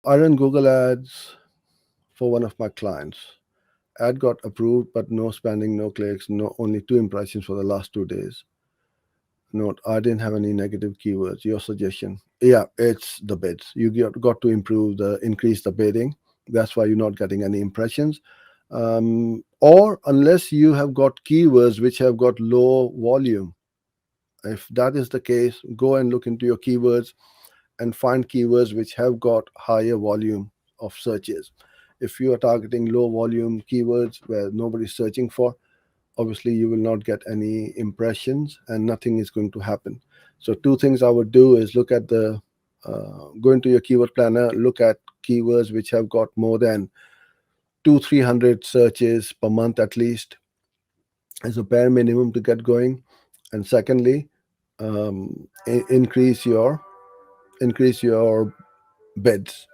I run Google Ads for one of my clients. Ad got approved, but no spending, no clicks, no only 2 impressions for the last 2 days. Note, I didn't have any negative keywords. Your suggestion? Yeah, it's the bids. You got to improve increase the bidding. That's why you're not getting any impressions. Or unless you have got keywords which have got low volume. If that is the case, go and look into your keywords and find keywords which have got higher volume of searches. If you are targeting low volume keywords where nobody's searching for, obviously you will not get any impressions and nothing is going to happen. So two things I would do is look at the go into your keyword planner, look at keywords which have got more than 200-300 searches per month at least as a bare minimum to get going. And secondly, increase your bids.